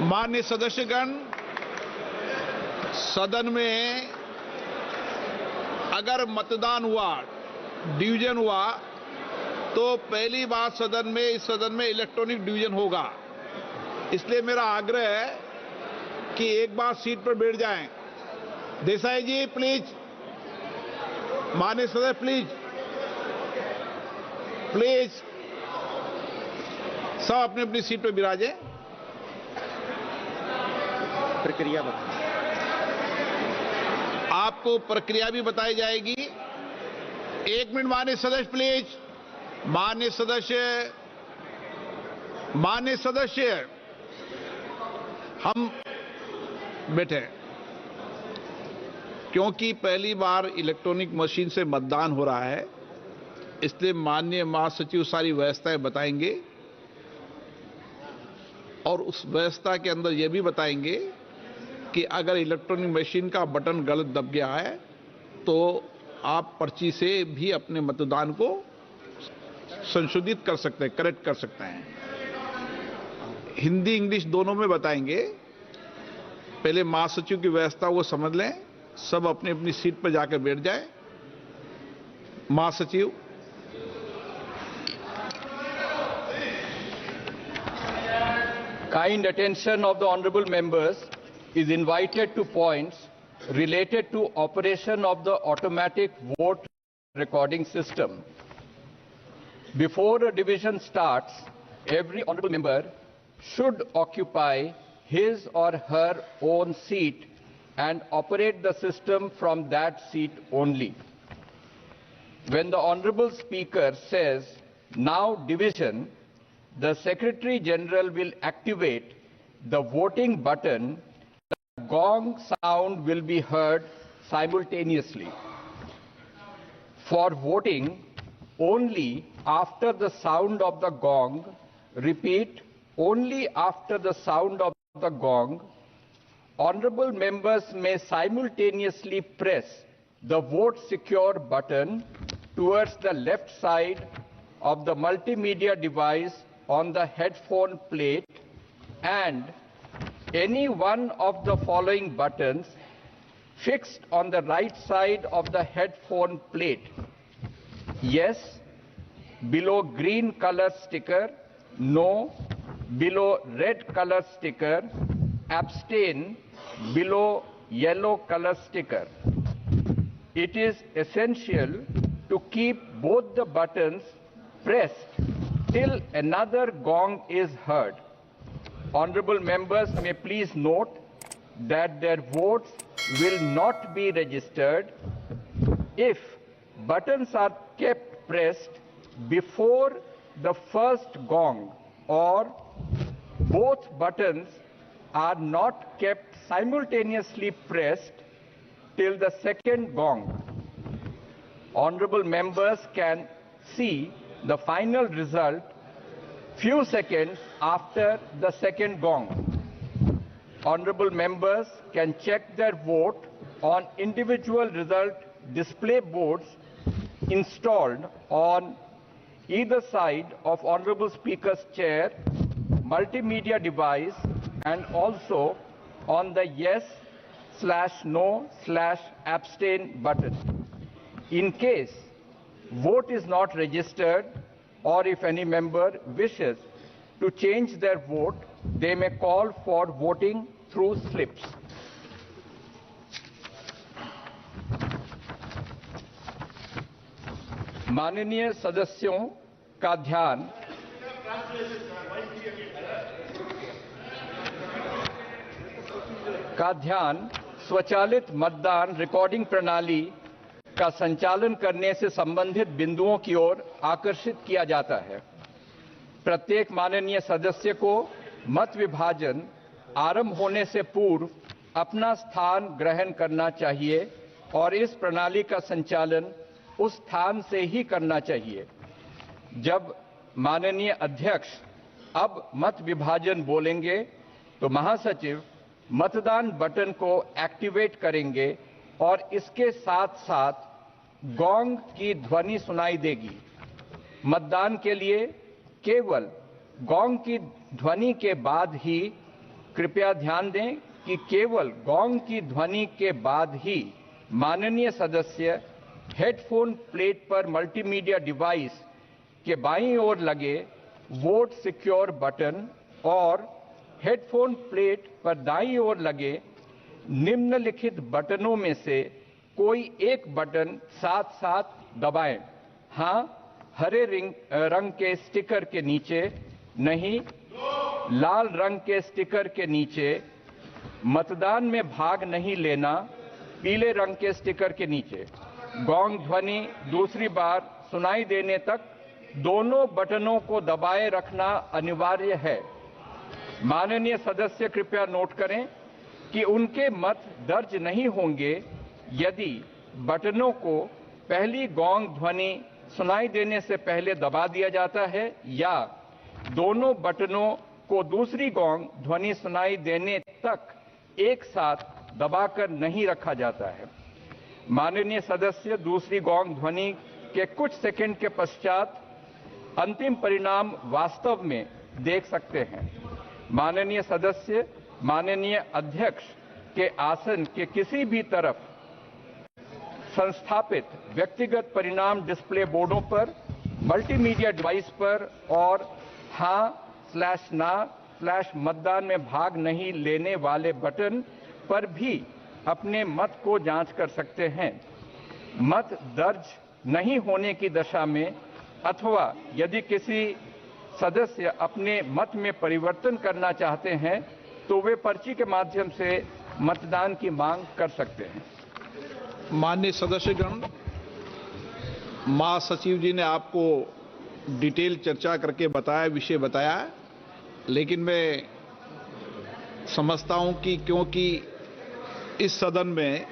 माननीय सदस्यगण, सदन में अगर मतदान हुआ, डिवीजन हुआ, तो पहली बार इस सदन में इलेक्ट्रॉनिक डिवीजन होगा। इसलिए मेरा आग्रह है कि एक बार सीट पर बैठ जाएं। देसाई जी प्लीज, माननीय सदस्य प्लीज सब अपनी अपनी सीट पर विराजें। प्रक्रिया बताएं। आपको प्रक्रिया भी बताई जाएगी। एक मिनट माननीय सदस्य प्लीज। माननीय सदस्य हम बैठे, क्योंकि पहली बार इलेक्ट्रॉनिक मशीन से मतदान हो रहा है, इसलिए माननीय महासचिव सारी व्यवस्थाएं बताएंगे और उस व्यवस्था के अंदर यह भी बताएंगे कि अगर इलेक्ट्रॉनिक मशीन का बटन गलत दब गया है तो आप पर्ची से भी अपने मतदान को संशोधित कर सकते हैं, करेक्ट कर सकते हैं। हिंदी इंग्लिश दोनों में बताएंगे। पहले महासचिव की व्यवस्था वो समझ लें, सब अपनी अपनी सीट पर जाकर बैठ जाए। महासचिव। Kind attention of the honorable members is invited to points related to operation of the automatic vote recording system. Before a division starts, every honorable member should occupy his or her own seat and operate the system from that seat only. When the honorable speaker says, "Now division," the Secretary General will activate the voting button. The gong sound will be heard simultaneously. For voting, only after the sound of the gong, repeat, only after the sound of the gong, honorable members may simultaneously press the vote secure button towards the left side of the multimedia device on the headphone plate, and any one of the following buttons fixed on the right side of the headphone plate: yes below green color sticker, no below red color sticker, abstain below yellow color sticker. It is essential to keep both the buttons pressed till another gong is heard. Honorable members may please note that their votes will not be registered if buttons are kept pressed before the first gong, or both buttons are not kept simultaneously pressed till the second gong. Honorable members can see the final result few seconds after the second gong. Honorable members can check their vote on individual result display boards installed on either side of Honorable Speaker's chair, multimedia device, and also on the yes/no/abstain button. In case vote is not registered, or if any member wishes to change their vote, they may call for voting through slips. माननीय सदस्यों का ध्यान स्वचालित मतदान recording प्रणाली का संचालन करने से संबंधित बिंदुओं की ओर आकर्षित किया जाता है। प्रत्येक माननीय सदस्य को मत विभाजन आरंभ होने से पूर्व अपना स्थान ग्रहण करना चाहिए और इस प्रणाली का संचालन उस स्थान से ही करना चाहिए। जब माननीय अध्यक्ष अब मत विभाजन बोलेंगे तो महासचिव मतदान बटन को एक्टिवेट करेंगे और इसके साथ साथ गोंग की ध्वनि सुनाई देगी। मतदान के लिए केवल गोंग की ध्वनि के बाद ही कृपया ध्यान दें कि केवल गोंग की ध्वनि के बाद ही माननीय सदस्य हेडफोन प्लेट पर मल्टीमीडिया डिवाइस के बाईं ओर लगे वोट सिक्योर बटन और हेडफोन प्लेट पर दाईं ओर लगे निम्नलिखित बटनों में से कोई एक बटन साथ साथ दबाएं। हां, हरे रंग के स्टिकर के नीचे, नहीं लाल रंग के स्टिकर के नीचे, मतदान में भाग नहीं लेना, पीले रंग के स्टिकर के नीचे। गोंग ध्वनि दूसरी बार सुनाई देने तक दोनों बटनों को दबाए रखना अनिवार्य है। माननीय सदस्य कृपया नोट करें कि उनके मत दर्ज नहीं होंगे यदि बटनों को पहली गोंग ध्वनि सुनाई देने से पहले दबा दिया जाता है या दोनों बटनों को दूसरी गोंग ध्वनि सुनाई देने तक एक साथ दबाकर नहीं रखा जाता है। माननीय सदस्य दूसरी गोंग ध्वनि के कुछ सेकंड के पश्चात अंतिम परिणाम वास्तव में देख सकते हैं। माननीय सदस्य माननीय अध्यक्ष के आसन के किसी भी तरफ संस्थापित व्यक्तिगत परिणाम डिस्प्ले बोर्डों पर, मल्टीमीडिया डिवाइस पर और हाँ/ना/मतदान में भाग नहीं लेने वाले बटन पर भी अपने मत को जांच कर सकते हैं। मत दर्ज नहीं होने की दशा में अथवा यदि किसी सदस्य अपने मत में परिवर्तन करना चाहते हैं तो वे पर्ची के माध्यम से मतदान की मांग कर सकते हैं। माननीय सदस्यगण, महासचिव जी ने आपको डिटेल चर्चा करके विषय बताया, लेकिन मैं समझता हूं कि क्योंकि इस सदन में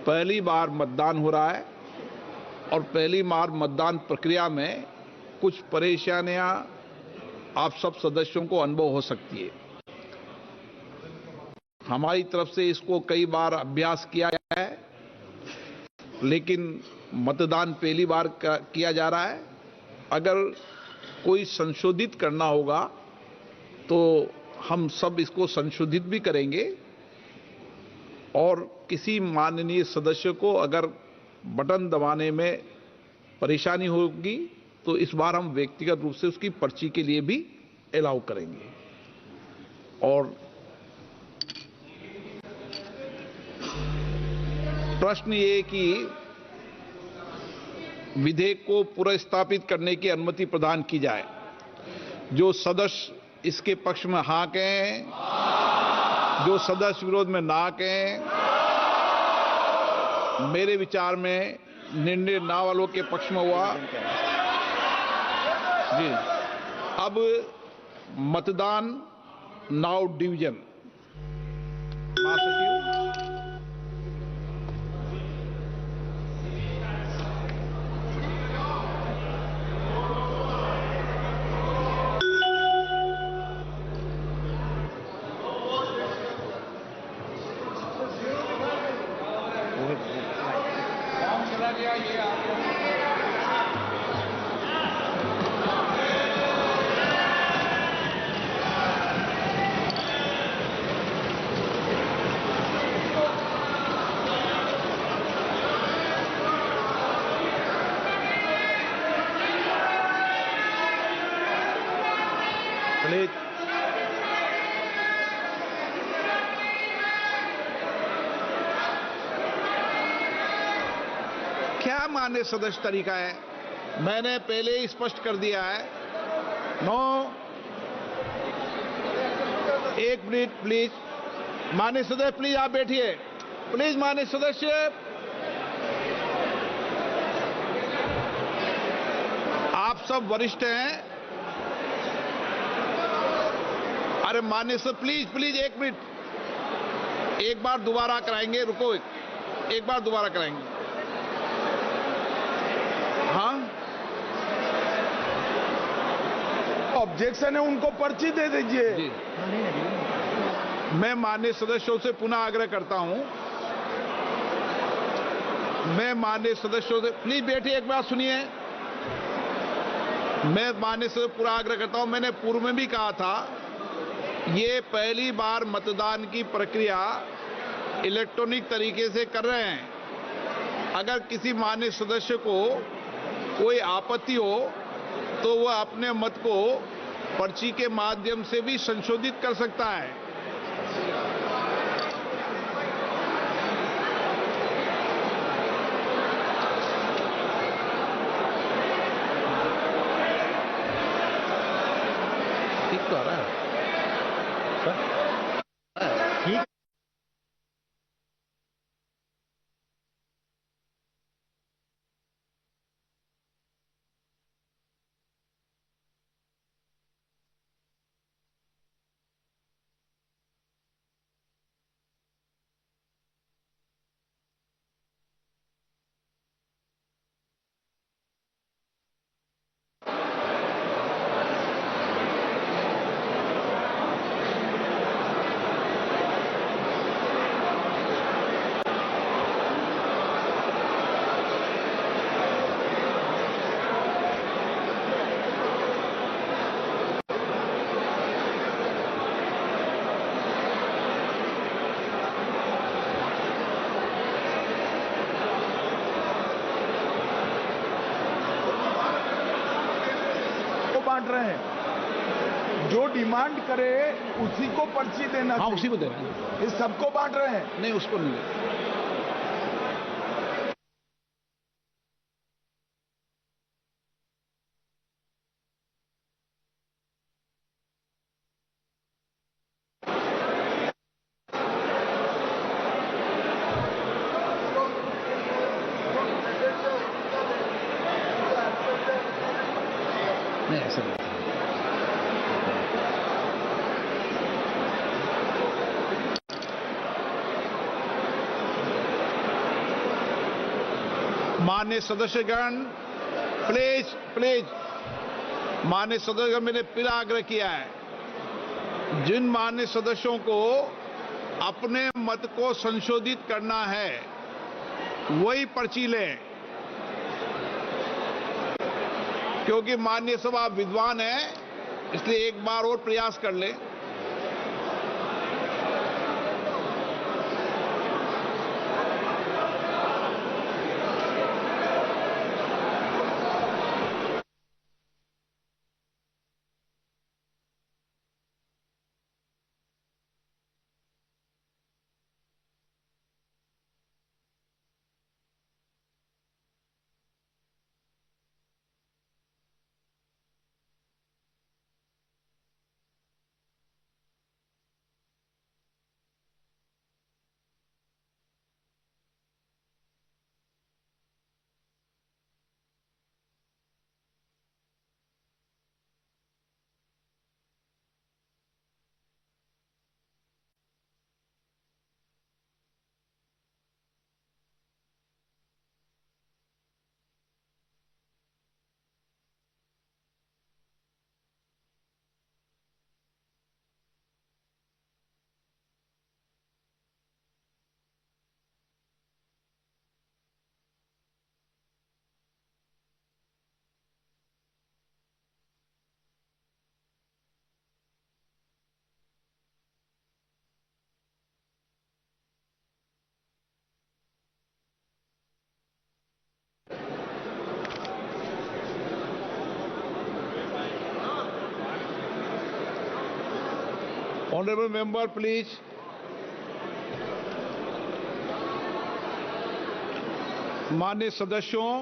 पहली बार मतदान हो रहा है और पहली बार मतदान प्रक्रिया में कुछ परेशानियां आप सब सदस्यों को अनुभव हो सकती है। हमारी तरफ से इसको कई बार अभ्यास किया गया है, लेकिन मतदान पहली बार किया जा रहा है। अगर कोई संशोधित करना होगा तो हम सब इसको संशोधित भी करेंगे और किसी माननीय सदस्य को अगर बटन दबाने में परेशानी होगी तो इस बार हम व्यक्तिगत रूप से उसकी पर्ची के लिए भी अलाउ करेंगे। और प्रश्न ये कि विधेयक को पुनर्स्थापित करने की अनुमति प्रदान की जाए। जो सदस्य इसके पक्ष में हाँ कहें, जो सदस्य विरोध में ना कहें, मेरे विचार में निर्णय ना वालों के पक्ष में हुआ। जी, अब मतदान नाउ डिवीजन। महासचिव, प्लीज क्या मान्य सदस्य तरीका है? मैंने पहले ही स्पष्ट कर दिया है। नो, एक मिनट प्लीज। मान्य सदस्य प्लीज आप बैठिए। प्लीज मान्य सदस्य, आप सब वरिष्ठ हैं। अरे मान्य सर प्लीज एक मिनट, एक बार दोबारा कराएंगे। रुको, एक बार दोबारा कराएंगे। हाँ, ऑब्जेक्शन है, उनको पर्ची दे दीजिए। जी, मैं माननीय सदस्यों से पुनः आग्रह करता हूं। मैं माननीय सदस्यों से, प्लीज बैठिए, एक बार सुनिए। मैं माननीय से पूरा आग्रह करता हूं, मैंने पूर्व में भी कहा था ये पहली बार मतदान की प्रक्रिया इलेक्ट्रॉनिक तरीके से कर रहे हैं। अगर किसी मान्य सदस्य को कोई आपत्ति हो तो वह अपने मत को पर्ची के माध्यम से भी संशोधित कर सकता है। ठीक तो आ रहा है। ठीक। बांट रहे हैं, जो डिमांड करे उसी को पर्ची देना। हाँ, उसी को दे रहे हैं। ये सबको बांट रहे हैं। नहीं, उसको नहीं दे रहे। नहीं, ऐसा नहीं। मान्य सदस्यगण, प्लीज प्लीज, मान्य सदस्यगण, मैंने फिर आग्रह किया है, जिन मान्य सदस्यों को अपने मत को संशोधित करना है वही पर्ची लें, क्योंकि माननीय सभा विद्वान है, इसलिए एक बार और प्रयास कर लें। Honourable member, please. माननीय सदस्यों,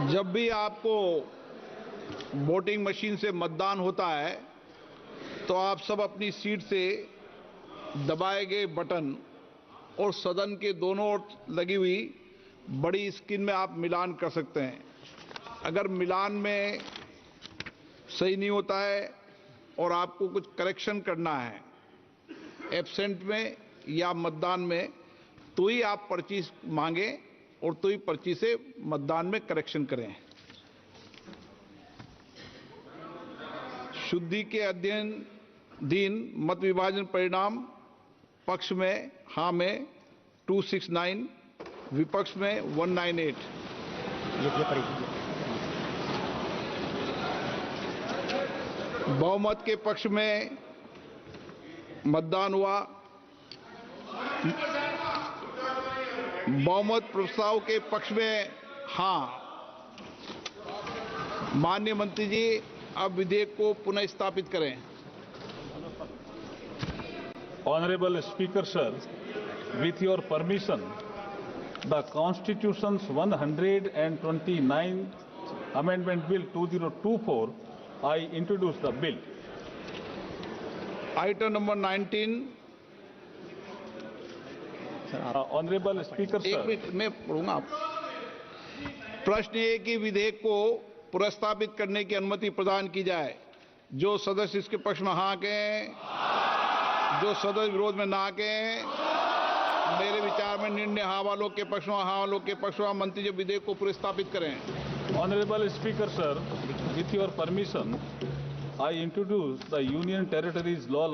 जब भी आपको वोटिंग मशीन से मतदान होता है तो आप सब अपनी सीट से दबाए गए बटन और सदन के दोनों ओर लगी हुई बड़ी स्क्रीन में आप मिलान कर सकते हैं। अगर मिलान में सही नहीं होता है और आपको कुछ करेक्शन करना है एब्सेंट में या मतदान में, तो ही आप पर्ची मांगे और तो ही पर्ची से मतदान में करेक्शन करें। शुद्धि के अध्ययन मत विभाजन परिणाम पक्ष में हाँ में 269, विपक्ष में 198। बहुमत के पक्ष में मतदान हुआ। बहुमत प्रस्ताव के पक्ष में हाँ। माननीय मंत्री जी, अब विधेयक को पुनः स्थापित करें। Honorable Speaker, sir, with your permission, the Constitution's 129th Amendment Bill 2024, I introduce the bill. Item number 19। Honorable Speaker, एक sir, मिनट मैं पढ़ूंगा। प्रश्न ये कि विधेयक को पुनर्स्थापित करने की अनुमति प्रदान की जाए। जो सदस्य इसके पक्ष में हाँ कहें, जो सदस्य विरोध में ना कहें। मेरे विचार में निर्णय हाँ वालों के पक्ष में, हाँ वालों के पक्ष में। मंत्री जी विधेयक को पुनर्स्थापित करें। Honorable Speaker, sir, with your permission, I introduce the Union Territories Law